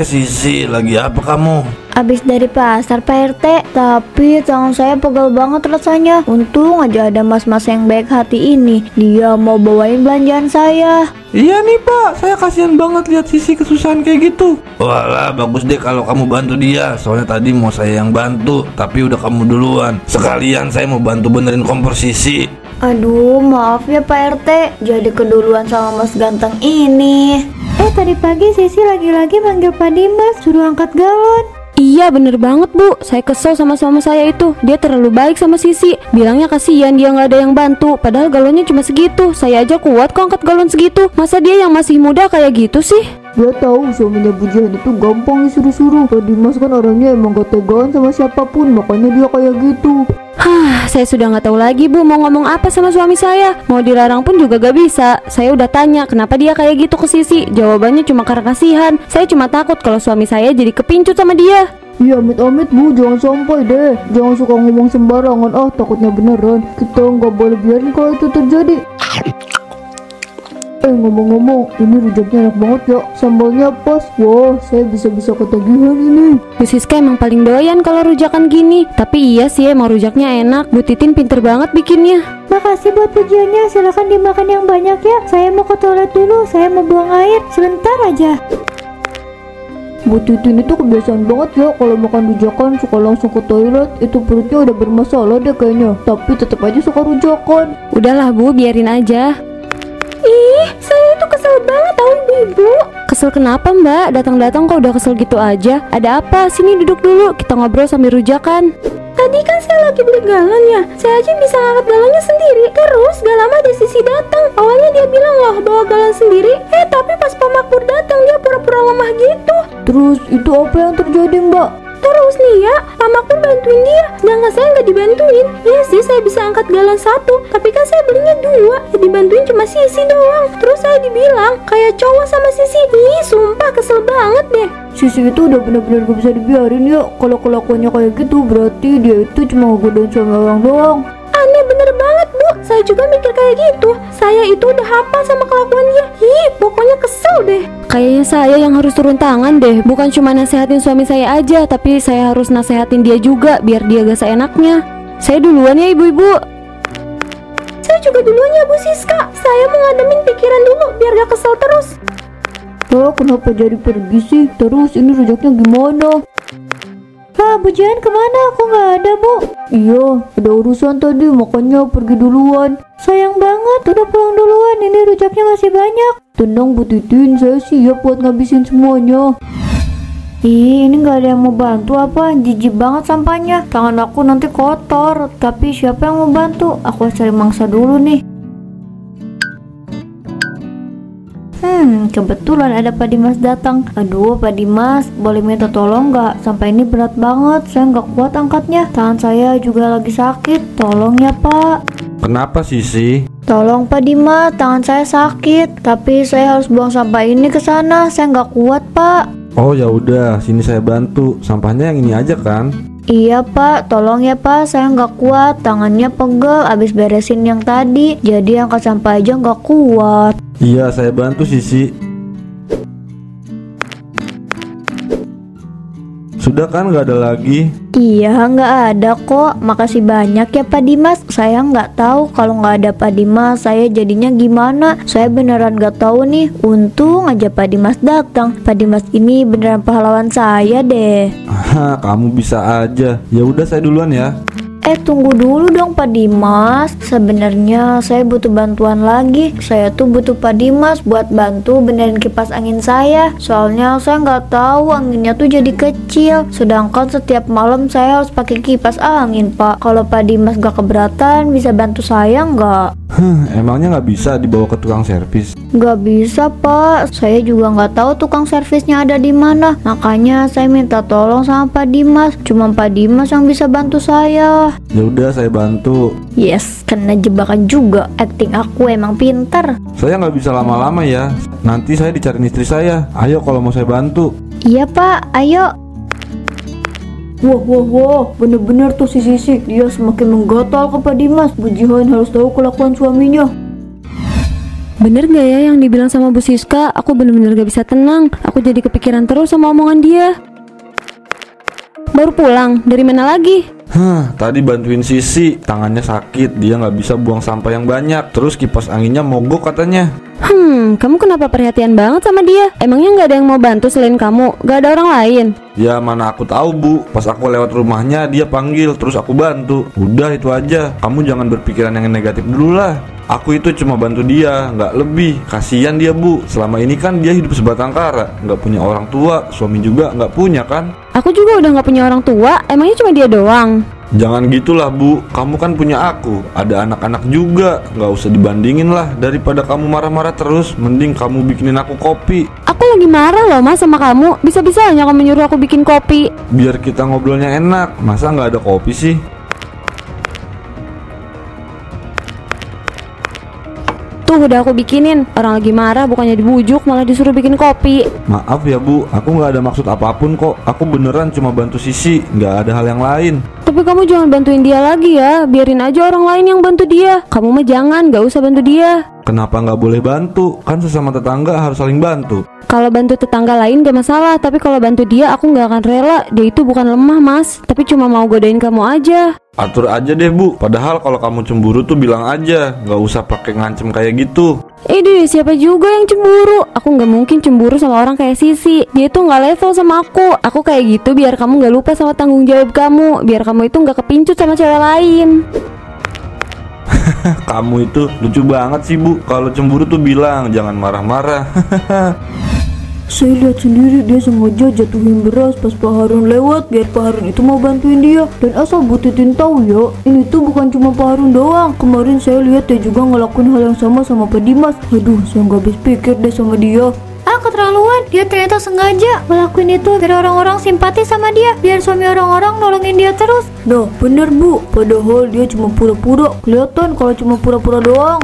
Sisi, lagi apa kamu? Habis dari pasar Pak RT, tapi tangan saya pegal banget rasanya. Untung aja ada mas-mas yang baik hati ini. Dia mau bawain belanjaan saya. Iya nih Pak, saya kasihan banget lihat Sisi kesusahan kayak gitu. Walah, bagus deh kalau kamu bantu dia. Soalnya tadi mau saya yang bantu, tapi udah kamu duluan. Sekalian saya mau bantu benerin kompor Sisi. Aduh, maaf ya Pak RT, jadi keduluan sama mas ganteng ini. Tadi pagi Sisi lagi-lagi manggil Pak Dimas, suruh angkat galon. Iya bener banget Bu, saya kesel sama suami saya itu. Dia terlalu baik sama Sisi. Bilangnya kasihan dia nggak ada yang bantu, padahal galonnya cuma segitu. Saya aja kuat kok angkat galon segitu. Masa dia yang masih muda kayak gitu sih? Dia tahu suaminya Bu Jihan itu gampang disuruh-suruh. Pak Dimas kan orangnya emang gak tegaan sama siapapun, makanya dia kayak gitu. Saya sudah nggak tahu lagi Bu mau ngomong apa sama suami saya. Mau dilarang pun juga gak bisa. Saya udah tanya kenapa dia kayak gitu ke Sisi. Jawabannya cuma karena kasihan. Saya cuma takut kalau suami saya jadi kepincut sama dia. Iya amit-amit Bu, jangan sampai deh. Jangan suka ngomong sembarangan, takutnya beneran. Kita nggak boleh biarin kalau itu terjadi. Ngomong-ngomong, ini rujaknya enak banget ya. Sambalnya pas. Wah, saya bisa-bisa ketagihan ini. Bu Siska emang paling doyan kalau rujakan gini. Tapi iya sih emang rujaknya enak. Bu Titin pinter banget bikinnya. Makasih buat pujiannya, silakan dimakan yang banyak ya. Saya mau ke toilet dulu, saya mau buang air. Sebentar aja. Bu Titin itu kebiasaan banget ya, kalau makan rujakan suka langsung ke toilet. Itu perutnya udah bermasalah deh kayaknya. Tapi tetap aja suka rujakan. Udahlah Bu, biarin aja. Ih, saya itu kesel banget tau Ibu. Kesel kenapa Mbak? Datang-datang kok udah kesel gitu aja. Ada apa? Sini duduk dulu, kita ngobrol sambil rujakan. Tadi kan saya lagi beli galon ya. Saya aja bisa ngangkat galonnya sendiri. Terus gak lama ada Sisi datang. Awalnya dia bilang loh bawa galon sendiri. Tapi pas Pak Makmur datang dia pura-pura lemah gitu. Terus itu apa yang terjadi Mbak? Terus nih ya, Pak Makmur bantuin dia, sedangkan saya nggak dibantuin. Ya sih, saya bisa angkat galon 1, tapi kan saya belinya 2. Ya dibantuin cuma Sisi doang. Terus saya dibilang kayak cowok sama Sisi. Ih, sumpah kesel banget deh. Sisi itu udah benar-benar gak bisa dibiarin ya. Kalau kelakuannya kayak gitu, berarti dia itu cuma ngegodain suami orang doang. Aneh bener banget Bu, saya juga mikir kayak gitu. Saya itu udah hafal sama kelakuan dia. Pokoknya kesel deh. Kayaknya saya yang harus turun tangan deh. Bukan cuma nasehatin suami saya aja, tapi saya harus nasehatin dia juga, biar dia gak seenaknya. Saya duluan ya ibu-ibu. Saya juga duluan ya Bu Siska. Saya mau ngademin pikiran dulu, biar gak kesel terus. Kenapa jadi pergi sih? Terus ini rujaknya gimana? Bu Jihan kemana? Aku nggak ada Bu. Iya, ada urusan tadi makanya pergi duluan. Sayang banget, udah pulang duluan. Ini rujaknya masih banyak. Tenang Bu Titin, saya siap buat ngabisin semuanya. Ini nggak ada yang mau bantu apa? Jijik banget sampahnya. Tangan aku nanti kotor. Tapi siapa yang mau bantu? Aku cari mangsa dulu nih. Kebetulan ada Pak Dimas datang. Aduh Pak Dimas, boleh minta tolong nggak? Sampah ini berat banget, saya nggak kuat angkatnya. Tangan saya juga lagi sakit, tolong ya Pak. Kenapa Sisi? Tolong Pak Dimas, tangan saya sakit. Tapi saya harus buang sampah ini ke sana, saya nggak kuat Pak. Oh ya udah, sini saya bantu. Sampahnya yang ini aja kan? Iya Pak, tolong ya Pak, saya nggak kuat. Tangannya pegel abis beresin yang tadi, jadi angkat sampah aja nggak kuat. Iya, saya bantu Sisi. Sudah kan nggak ada lagi? Iya, nggak ada kok. Makasih banyak ya Pak Dimas. Saya nggak tahu kalau nggak ada Pak Dimas, saya jadinya gimana. Saya beneran nggak tahu nih. Untung aja Pak Dimas datang. Pak Dimas ini beneran pahlawan saya deh. Kamu bisa aja. Ya udah saya duluan ya. Tunggu dulu dong Pak Dimas. Sebenarnya saya butuh bantuan lagi. Saya tuh butuh Pak Dimas buat bantu benerin kipas angin saya. Soalnya saya nggak tahu anginnya tuh jadi kecil. Sedangkan setiap malam saya harus pakai kipas angin Pak. Kalau Pak Dimas gak keberatan, bisa bantu saya nggak? Emangnya nggak bisa dibawa ke tukang servis? Nggak bisa Pak. Saya juga nggak tahu tukang servisnya ada di mana. Makanya saya minta tolong sama Pak Dimas. Cuma Pak Dimas yang bisa bantu saya. Ya udah saya bantu. Yes, kena jebakan juga. Acting aku emang pinter. Saya nggak bisa lama-lama ya. Nanti saya dicariin istri saya. Ayo kalau mau saya bantu. Iya Pak, ayo. Wah, bener-bener tuh si Sisi. Dia semakin menggotal ke Pak Dimas. Bu Jihan harus tahu kelakuan suaminya. Bener gak ya yang dibilang sama Bu Siska? Aku bener-bener gak bisa tenang. Aku jadi kepikiran terus sama omongan dia. Baru pulang? Dari mana lagi? Tadi bantuin Sisi, tangannya sakit, dia nggak bisa buang sampah yang banyak. Terus kipas anginnya mogok katanya. Kamu kenapa perhatian banget sama dia? Emangnya nggak ada yang mau bantu selain kamu? Gak ada orang lain? Ya mana aku tahu Bu, pas aku lewat rumahnya dia panggil, terus aku bantu. Udah itu aja, kamu jangan berpikiran yang negatif dulu lah. Aku itu cuma bantu dia, nggak lebih. Kasihan dia Bu, selama ini kan dia hidup sebatang kara, nggak punya orang tua, suami juga nggak punya kan. Aku juga udah nggak punya orang tua, emangnya cuma dia doang? Jangan gitulah Bu, kamu kan punya aku, ada anak-anak juga. Nggak usah dibandingin lah, daripada kamu marah-marah terus, mending kamu bikinin aku kopi. Aku lagi marah loh Mas sama kamu, bisa-bisanya kamu nyuruh aku bikin kopi. Biar kita ngobrolnya enak, masa nggak ada kopi sih? Tuh udah aku bikinin, orang lagi marah bukannya dibujuk malah disuruh bikin kopi. Maaf ya Bu, aku nggak ada maksud apapun kok. Aku beneran cuma bantu Sisi, nggak ada hal yang lain. Tapi kamu jangan bantuin dia lagi ya, biarin aja orang lain yang bantu dia. Kamu mah jangan, gak usah bantu dia. Kenapa nggak boleh bantu? Kan sesama tetangga harus saling bantu. Kalau bantu tetangga lain gak masalah, tapi kalau bantu dia aku gak akan rela. Dia itu bukan lemah Mas, tapi cuma mau godain kamu aja. Atur aja deh Bu, padahal kalau kamu cemburu tuh bilang aja, nggak usah pakai ngancem kayak gitu. Deh, siapa juga yang cemburu? Aku gak mungkin cemburu sama orang kayak Sisi. Dia tuh gak level sama aku. Aku kayak gitu biar kamu gak lupa sama tanggung jawab kamu, biar kamu itu gak kepincut sama cewek lain. Kamu itu lucu banget sih Bu, kalau cemburu tuh bilang, jangan marah-marah. Saya lihat sendiri dia sengaja jatuhin beras pas Pak Harun lewat biar Pak Harun itu mau bantuin dia. Dan asal Bu Titin tahu ya, ini tuh bukan cuma Pak Harun doang. Kemarin saya lihat dia juga ngelakuin hal yang sama Pak Dimas. Aduh, saya nggak habis pikir deh sama dia. Keterlaluan, dia ternyata sengaja ngelakuin itu biar orang-orang simpati sama dia, biar suami orang-orang nolongin dia terus. Nah, bener Bu, padahal dia cuma pura-pura. Kelihatan kalau cuma pura-pura doang.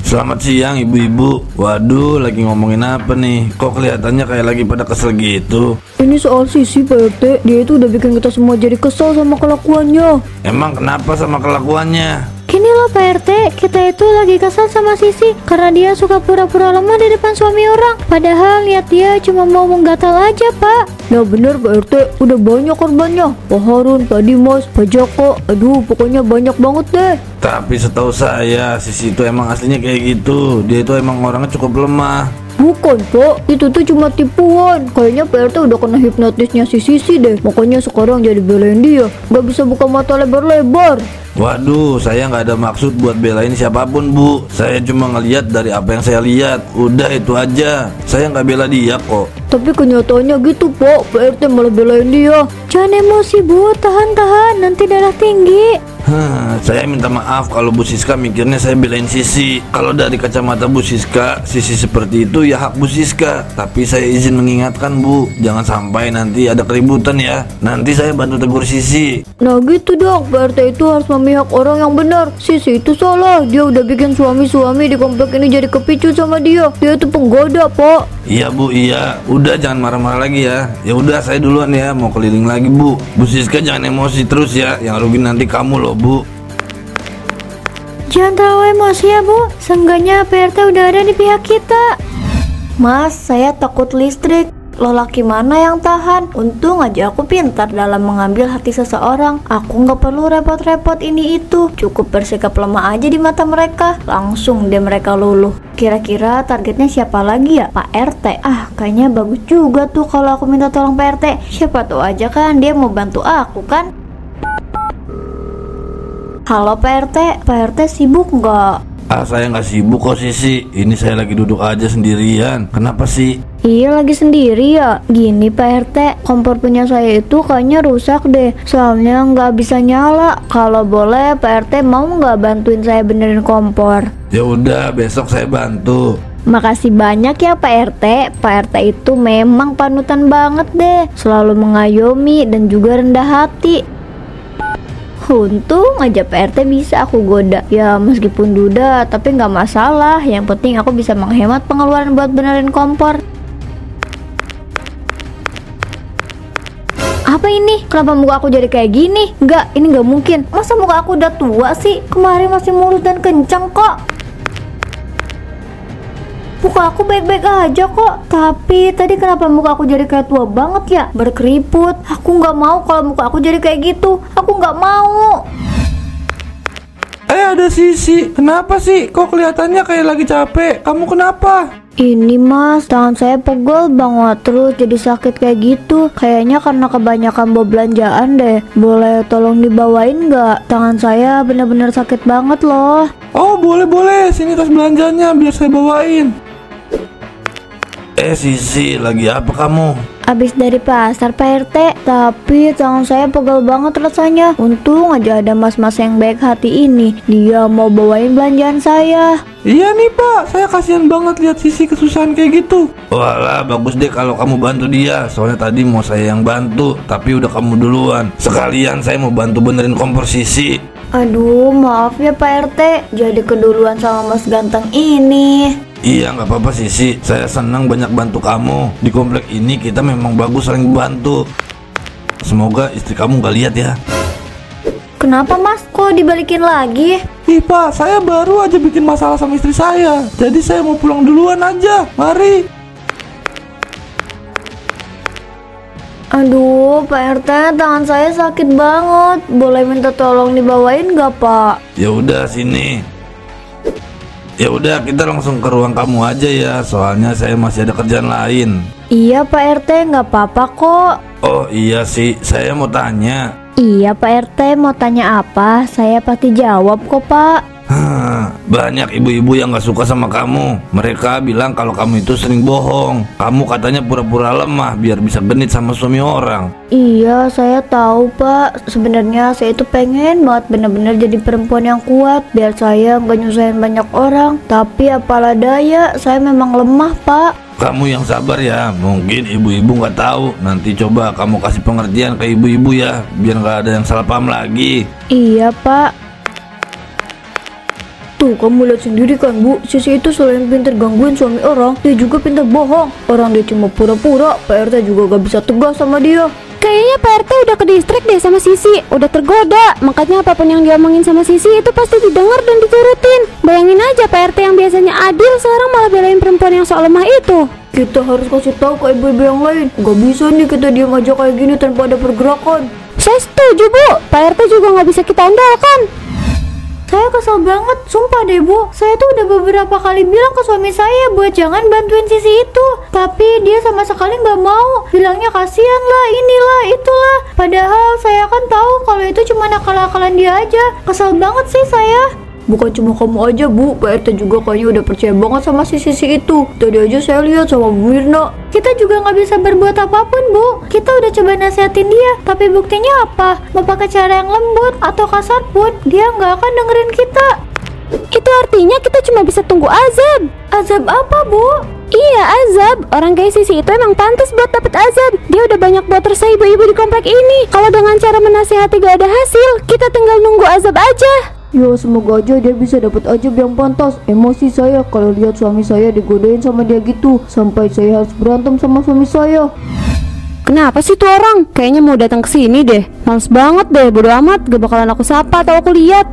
Selamat siang ibu-ibu. Waduh, lagi ngomongin apa nih? Kok kelihatannya kayak lagi pada kesel gitu? Ini soal Sisi Pak RT, dia itu udah bikin kita semua jadi kesal sama kelakuannya. Emang kenapa sama kelakuannya? Gini loh Pak RT, kita itu lagi kesal sama Sisi karena dia suka pura-pura lemah di depan suami orang. Padahal lihat dia cuma mau menggatal aja Pak. Nah bener Pak RT, udah banyak korbannya. Pak Harun, Pak Dimas, Pak Joko, aduh pokoknya banyak banget deh. Tapi setahu saya, Sisi itu emang aslinya kayak gitu. Dia itu emang orangnya cukup lemah. Bukan Pak, itu tuh cuma tipuan. Kayaknya Pak RT udah kena hipnotisnya si Sisi deh. Makanya sekarang jadi belain dia, gak bisa buka mata lebar-lebar. Waduh, saya nggak ada maksud buat belain siapapun Bu. Saya cuma ngeliat dari apa yang saya lihat. Udah itu aja. Saya nggak bela dia kok. Tapi kenyataannya gitu Pak RT malah belain dia. Jangan emosi Bu, tahan-tahan, nanti darah tinggi. Saya minta maaf kalau Bu Siska mikirnya saya belain Sisi. Kalau dari kacamata Bu Siska, Sisi seperti itu ya hak Bu Siska. Tapi saya izin mengingatkan Bu, jangan sampai nanti ada keributan ya. Nanti saya bantu tegur Sisi. Nah gitu dong, Pak RT itu harus memihak orang yang benar. Sisi itu salah, dia udah bikin suami-suami di komplek ini jadi kepicu sama dia. Dia itu penggoda Pak. Iya Bu, iya. Udah jangan marah-marah lagi ya. Ya udah saya duluan ya, mau keliling lagi Bu. Bu Siska jangan emosi terus ya. Yang rugi nanti kamu loh Bu. Jangan terlalu emosi ya Bu, seenggaknya Pak RT udah ada di pihak kita. Mas, saya takut listrik. Lelaki mana yang tahan? Untung aja aku pintar dalam mengambil hati seseorang. Aku nggak perlu repot-repot ini itu. Cukup bersikap lemah aja di mata mereka. Langsung deh mereka luluh. Kira-kira targetnya siapa lagi ya? Pak RT. Kayaknya bagus juga tuh kalau aku minta tolong Pak RT. Siapa tahu aja kan dia mau bantu aku kan? Halo Pak RT, Pak RT sibuk nggak? Saya nggak sibuk kok Sisi. Ini saya lagi duduk aja sendirian. Kenapa sih? Iya lagi sendiri ya. Gini Pak RT, kompor punya saya itu kayaknya rusak deh. Soalnya nggak bisa nyala. Kalau boleh Pak RT mau nggak bantuin saya benerin kompor? Ya udah, besok saya bantu. Makasih banyak ya Pak RT. Pak RT itu memang panutan banget deh. Selalu mengayomi dan juga rendah hati. Untung aja Pak RT bisa aku goda. Ya meskipun duda tapi nggak masalah. Yang penting aku bisa menghemat pengeluaran buat benerin kompor. Apa ini? Kenapa muka aku jadi kayak gini? Enggak, ini nggak mungkin. Masa muka aku udah tua sih? Kemarin masih mulus dan kencang kok. Muka aku baik-baik aja kok. Tapi tadi kenapa muka aku jadi kayak tua banget ya? Berkeriput. Aku nggak mau kalau muka aku jadi kayak gitu. Aku nggak mau. Ada Sisi. Kenapa sih? Kok kelihatannya kayak lagi capek? Kamu kenapa? Ini mas, tangan saya pegel banget terus jadi sakit kayak gitu. Kayaknya karena kebanyakan bawa belanjaan deh. Boleh tolong dibawain nggak? Tangan saya bener-bener sakit banget loh. Oh boleh. Sini tas belanjanya biar saya bawain. Sisi, lagi apa kamu? Abis dari pasar Pak RT, tapi tangan saya pegel banget rasanya. Untung aja ada mas-mas yang baik hati ini. Dia mau bawain belanjaan saya. Iya nih Pak, saya kasihan banget lihat Sisi kesusahan kayak gitu. Walah, bagus deh kalau kamu bantu dia. Soalnya tadi mau saya yang bantu, tapi udah kamu duluan. Sekalian saya mau bantu benerin kompor Sisi. Aduh, maaf ya Pak RT, jadi keduluan sama mas ganteng ini. Iya nggak apa-apa Sisi, saya senang banyak bantu kamu. Di komplek ini kita memang bagus saling bantu. Semoga istri kamu nggak lihat ya. Kenapa mas? Kok dibalikin lagi? Ih Pak, saya baru aja bikin masalah sama istri saya. Jadi saya mau pulang duluan aja. Mari. Aduh, Pak RT, tangan saya sakit banget. Boleh minta tolong dibawain nggak Pak? Ya udah sini. Ya udah kita langsung ke ruang kamu aja ya. Soalnya saya masih ada kerjaan lain. Iya Pak RT, nggak apa-apa kok. Oh iya sih, saya mau tanya. Iya Pak RT, mau tanya apa? Saya pasti jawab kok Pak. Banyak ibu-ibu yang gak suka sama kamu. Mereka bilang kalau kamu itu sering bohong. Kamu katanya pura-pura lemah biar bisa genit sama suami orang. Iya, saya tahu Pak. Sebenarnya saya itu pengen banget bener-bener jadi perempuan yang kuat biar saya nggak nyusahin banyak orang. Tapi apalah daya, saya memang lemah Pak. Kamu yang sabar ya. Mungkin ibu-ibu gak tahu. Nanti coba kamu kasih pengertian ke ibu-ibu ya, biar gak ada yang salah paham lagi. Iya Pak. Tuh kamu lihat sendiri kan Bu, Sisi itu selain pintar gangguin suami orang, dia juga pintar bohong. Orang dia cuma pura-pura, Pak RT juga gak bisa tegas sama dia. Kayaknya Pak RT udah ke distrik deh sama Sisi, udah tergoda. Makanya apapun yang diomongin sama Sisi itu pasti didengar dan diturutin. Bayangin aja Pak RT yang biasanya adil sekarang malah belain perempuan yang sok lemah itu. Kita harus kasih tahu ke ibu-ibu yang lain. Gak bisa nih kita diam aja kayak gini tanpa ada pergerakan. Saya setuju Bu, Pak RT juga nggak bisa kita andalkan. Saya kesel banget, sumpah deh Bu. Saya tuh udah beberapa kali bilang ke suami saya buat jangan bantuin Sisi itu, tapi dia sama sekali nggak mau. Bilangnya kasihan lah, inilah, itulah. Padahal saya kan tahu kalau itu cuma nakal-nakalan dia aja. Kesel banget sih saya. Bukan cuma kamu aja Bu, Pak RT juga kayaknya udah percaya banget sama si Sisi itu. Tadi aja saya lihat sama Bu Mirna. Kita juga nggak bisa berbuat apapun Bu. Kita udah coba nasihatin dia, tapi buktinya apa? Mau pakai cara yang lembut atau kasar pun, dia nggak akan dengerin kita. Itu artinya kita cuma bisa tunggu azab. Azab apa Bu? Iya azab. Orang kayak Sisi itu emang pantas buat dapet azab. Dia udah banyak buat resah ibu-ibu di komplek ini. Kalau dengan cara menasihati gak ada hasil, kita tinggal nunggu azab aja. Ya semoga aja dia bisa dapat azab yang pantas. Emosi saya kalau lihat suami saya digodain sama dia gitu, sampai saya harus berantem sama suami saya. Kenapa sih tuh orang? Kayaknya mau datang ke sini deh. Males banget deh, bodo amat. Gak bakalan aku sapa atau aku lihat.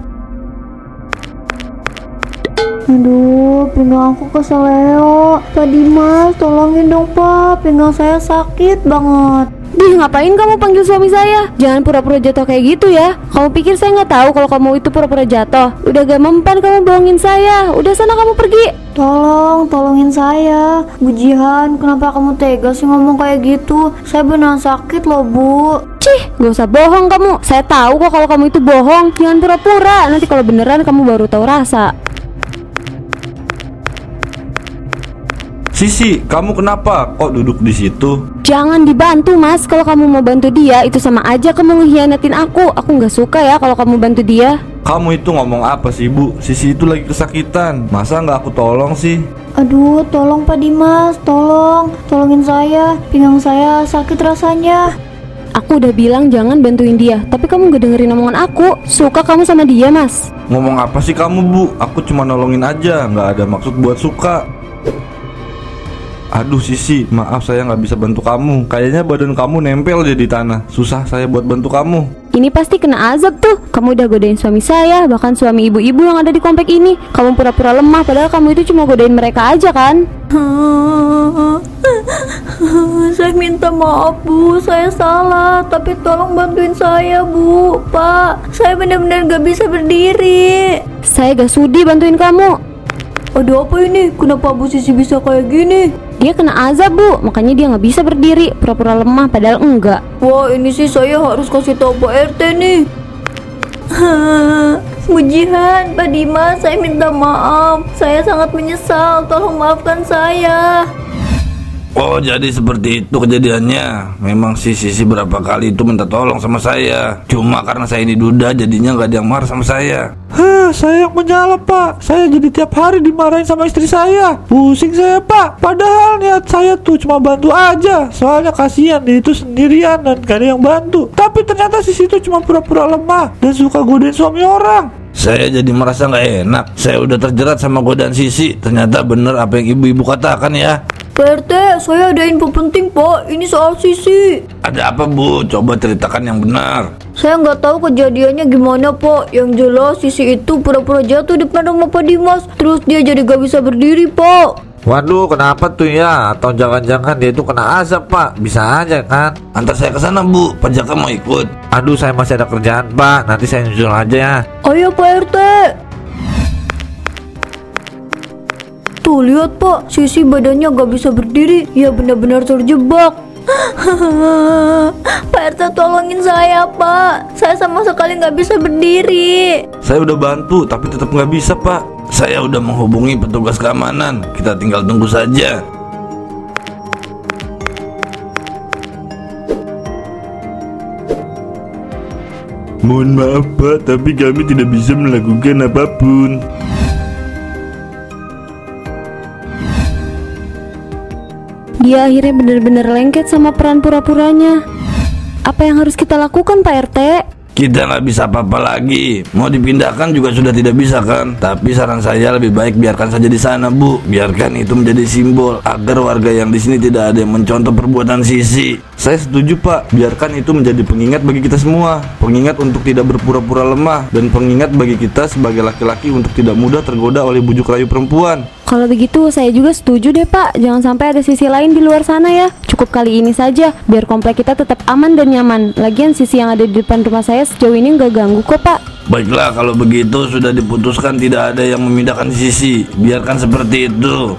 Aduh, pinggang aku keseleo. Pak Dimas, tolongin dong Pak. Pinggang saya sakit banget. Dih, ngapain kamu panggil suami saya? Jangan pura-pura jatuh kayak gitu ya. Kamu pikir saya nggak tahu kalau kamu itu pura-pura jatuh? Udah gak mempan kamu bohongin saya. Udah sana kamu pergi. Tolongin saya. Bu Jihan, kenapa kamu tega sih ngomong kayak gitu? Saya beneran sakit loh Bu. Cih, gak usah bohong kamu. Saya tahu kok kalau kamu itu bohong. Jangan pura-pura. Nanti kalau beneran kamu baru tahu rasa. Sisi, kamu kenapa kok duduk di situ? Jangan dibantu mas. Kalau kamu mau bantu dia itu sama aja kamu ngehianatin aku. Aku nggak suka ya kalau kamu bantu dia. Kamu itu ngomong apa sih Bu? Sisi itu lagi kesakitan. Masa nggak aku tolong sih? Aduh, tolong Pak Dimas, tolongin saya. Pinggang saya sakit rasanya. Aku udah bilang jangan bantuin dia, tapi kamu gak dengerin omongan aku. Suka kamu sama dia mas? Ngomong apa sih kamu Bu? Aku cuma nolongin aja, nggak ada maksud buat suka. Aduh Sisi, maaf saya nggak bisa bantu kamu. Kayaknya badan kamu nempel aja di tanah. Susah saya buat bantu kamu. Ini pasti kena azab tuh. Kamu udah godain suami saya, bahkan suami ibu-ibu yang ada di komplek ini. Kamu pura-pura lemah, padahal kamu itu cuma godain mereka aja kan? Saya minta maaf Bu, saya salah. Tapi tolong bantuin saya Bu, Pak. Saya benar-benar gak bisa berdiri. Saya gak sudi bantuin kamu. Ada apa ini? Kenapa Bu Sisi bisa kayak gini? Dia kena azab Bu, makanya dia gak bisa berdiri. Pura-pura lemah, padahal enggak. Wah, ini sih saya harus kasih tahu Pak RT nih. Bu Jihan, Pak Dimas, saya minta maaf. Saya sangat menyesal. Tolong maafkan saya. Oh jadi seperti itu kejadiannya. Memang si Sisi berapa kali itu minta tolong sama saya. Cuma karena saya ini duda jadinya gak ada yang marah sama saya. Saya yang menyalah Pak. Saya jadi tiap hari dimarahin sama istri saya. Pusing saya Pak. Padahal niat saya tuh cuma bantu aja. Soalnya kasihan dia itu sendirian dan gak ada yang bantu. Tapi ternyata Sisi itu cuma pura-pura lemah dan suka godain suami orang. Saya jadi merasa gak enak. Saya udah terjerat sama godaan Sisi. Ternyata bener apa yang ibu-ibu katakan ya. Pak RT, saya ada info penting Pak. Ini soal Sisi. Ada apa Bu? Coba ceritakan yang benar. Saya nggak tahu kejadiannya gimana Pak. Yang jelas Sisi itu pura-pura jatuh di depan rumah Pak Dimas. Terus dia jadi gak bisa berdiri Pak. Waduh, kenapa tuh ya? Atau jangan-jangan dia itu kena azab Pak? Bisa aja kan? Antar saya ke sana Bu. Pak Jaka mau ikut. Aduh, saya masih ada kerjaan Pak. Nanti saya nyusul aja ya. Ayo Pak RT. Tuh lihat Pak, Sisi badannya gak bisa berdiri. Ya benar-benar terjebak. Pak RT tolongin saya Pak. Saya sama sekali gak bisa berdiri. Saya udah bantu tapi tetap nggak bisa Pak. Saya udah menghubungi petugas keamanan. Kita tinggal tunggu saja. Mohon maaf Pak, tapi kami tidak bisa melakukan apapun. Dia akhirnya benar-benar lengket sama peran pura-puranya. Apa yang harus kita lakukan Pak RT? Kita nggak bisa apa-apa lagi. Mau dipindahkan juga sudah tidak bisa kan. Tapi saran saya lebih baik biarkan saja di sana Bu. Biarkan itu menjadi simbol agar warga yang di sini tidak ada yang mencontoh perbuatan Sisi. Saya setuju Pak. Biarkan itu menjadi pengingat bagi kita semua. Pengingat untuk tidak berpura-pura lemah. Dan pengingat bagi kita sebagai laki-laki untuk tidak mudah tergoda oleh bujuk rayu perempuan. Kalau begitu saya juga setuju deh Pak. Jangan sampai ada Sisi lain di luar sana ya. Cukup kali ini saja, biar komplek kita tetap aman dan nyaman. Lagian Sisi yang ada di depan rumah saya sejauh ini nggak ganggu kok Pak. Baiklah, kalau begitu sudah diputuskan tidak ada yang memindahkan Sisi. Biarkan seperti itu.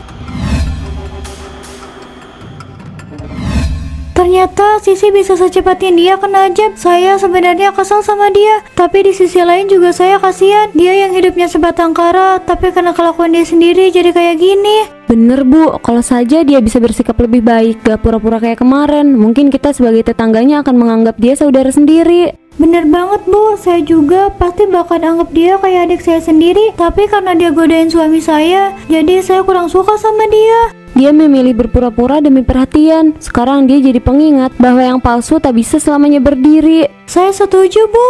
Ternyata Sisi bisa secepatnya dia kena azab. Saya sebenarnya kesal sama dia, tapi di sisi lain juga saya kasihan. Dia yang hidupnya sebatang kara, tapi karena kelakuan dia sendiri jadi kayak gini. Bener Bu, kalau saja dia bisa bersikap lebih baik, gak pura-pura kayak kemarin, mungkin kita sebagai tetangganya akan menganggap dia saudara sendiri. Bener banget Bu, saya juga pasti bakal anggap dia kayak adik saya sendiri. Tapi karena dia godain suami saya, jadi saya kurang suka sama dia. Dia memilih berpura-pura demi perhatian. Sekarang dia jadi pengingat bahwa yang palsu tak bisa selamanya berdiri. Saya setuju Bu.